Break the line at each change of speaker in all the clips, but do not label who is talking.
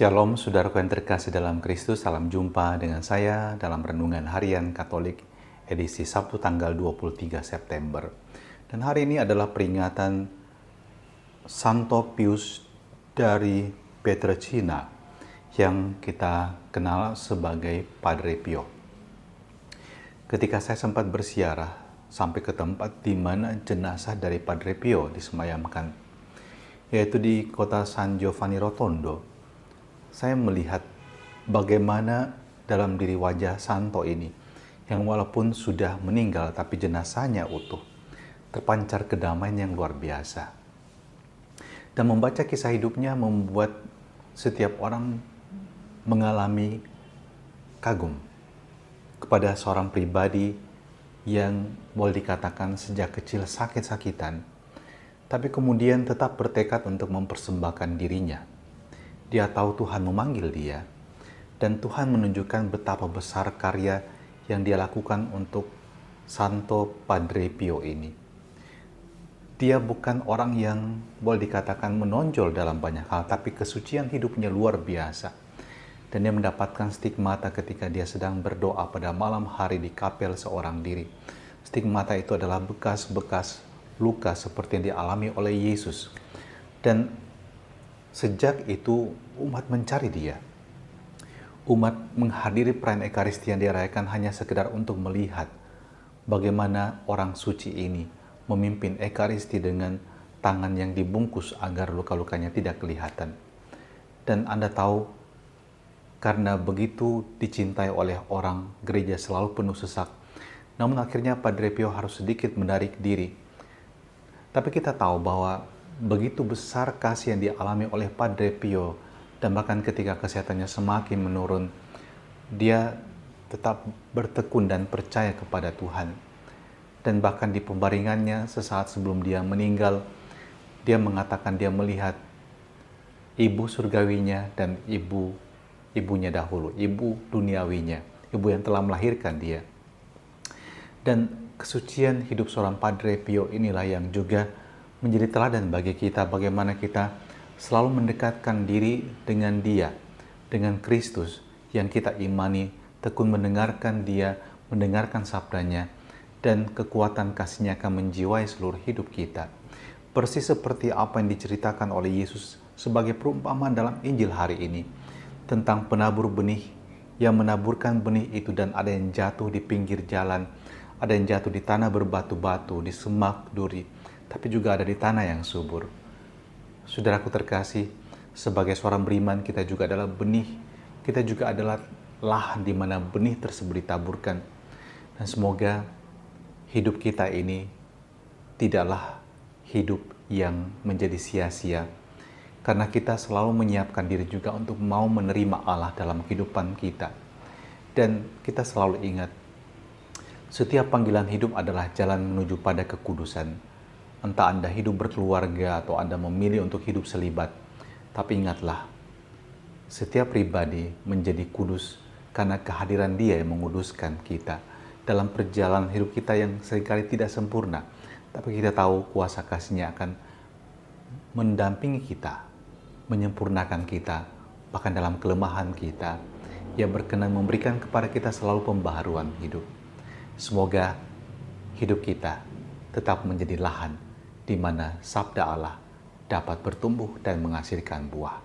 Shalom, saudaraku yang terkasih dalam Kristus. Salam jumpa dengan saya dalam Renungan Harian Katolik edisi Sabtu tanggal 23 September. Dan hari ini adalah peringatan Santo Pius dari Pietrelcina yang kita kenal sebagai Padre Pio. Ketika saya sempat bersiarah sampai ke tempat di mana jenazah dari Padre Pio disemayamkan, yaitu di kota San Giovanni Rotondo, saya melihat bagaimana dalam diri wajah Santo ini, yang walaupun sudah meninggal tapi jenazahnya utuh, terpancar kedamaian yang luar biasa. Dan membaca kisah hidupnya membuat setiap orang mengalami kagum kepada seorang pribadi yang boleh dikatakan sejak kecil sakit-sakitan, tapi kemudian tetap bertekad untuk mempersembahkan dirinya. Dia tahu Tuhan memanggil dia, dan Tuhan menunjukkan betapa besar karya yang dia lakukan untuk Santo Padre Pio ini. Dia bukan orang yang boleh dikatakan menonjol dalam banyak hal, tapi kesucian hidupnya luar biasa. Dan dia mendapatkan stigmata ketika dia sedang berdoa pada malam hari di kapel seorang diri. Stigmata itu adalah bekas-bekas luka seperti yang dialami oleh Yesus. Dan sejak itu umat mencari dia. Umat menghadiri perayaan Ekaristi yang dirayakan hanya sekedar untuk melihat bagaimana orang suci ini memimpin Ekaristi dengan tangan yang dibungkus agar luka-lukanya tidak kelihatan. Dan Anda tahu, karena begitu dicintai oleh orang, gereja selalu penuh sesak. Namun akhirnya Padre Pio harus sedikit menarik diri. Tapi kita tahu bahwa begitu besar kasih yang dialami oleh Padre Pio, dan bahkan ketika kesehatannya semakin menurun, dia tetap bertekun dan percaya kepada Tuhan. Dan bahkan di pembaringannya sesaat sebelum dia meninggal, dia mengatakan dia melihat ibu surgawinya dan ibunya dahulu, ibu duniawinya, ibu yang telah melahirkan dia. Dan kesucian hidup seorang Padre Pio inilah yang juga menjadi teladan bagi kita, bagaimana kita selalu mendekatkan diri dengan dia, dengan Kristus yang kita imani, tekun mendengarkan dia, mendengarkan sabdanya, dan kekuatan kasih-Nya akan menjiwai seluruh hidup kita. Persis seperti apa yang diceritakan oleh Yesus sebagai perumpamaan dalam Injil hari ini, tentang penabur benih yang menaburkan benih itu, dan ada yang jatuh di pinggir jalan, ada yang jatuh di tanah berbatu-batu, di semak duri, tapi juga ada di tanah yang subur. Saudaraku terkasih, sebagai seorang beriman, kita juga adalah benih. Kita juga adalah lahan di mana benih tersebut ditaburkan. Dan semoga hidup kita ini tidaklah hidup yang menjadi sia-sia, karena kita selalu menyiapkan diri juga untuk mau menerima Allah dalam kehidupan kita. Dan kita selalu ingat, setiap panggilan hidup adalah jalan menuju pada kekudusan. Entah Anda hidup berkeluarga atau Anda memilih untuk hidup selibat. Tapi ingatlah, setiap pribadi menjadi kudus karena kehadiran Dia yang menguduskan kita. Dalam perjalanan hidup kita yang seringkali tidak sempurna, tapi kita tahu kuasa kasih-Nya akan mendampingi kita, menyempurnakan kita, bahkan dalam kelemahan kita. Ia berkenan memberikan kepada kita selalu pembaharuan hidup. Semoga hidup kita tetap menjadi lahan di mana sabda Allah dapat bertumbuh dan menghasilkan buah.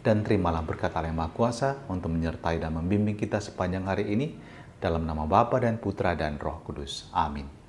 Dan terimalah berkat Allah yang Maha Kuasa untuk menyertai dan membimbing kita sepanjang hari ini, dalam nama Bapa dan Putra dan Roh Kudus. Amin.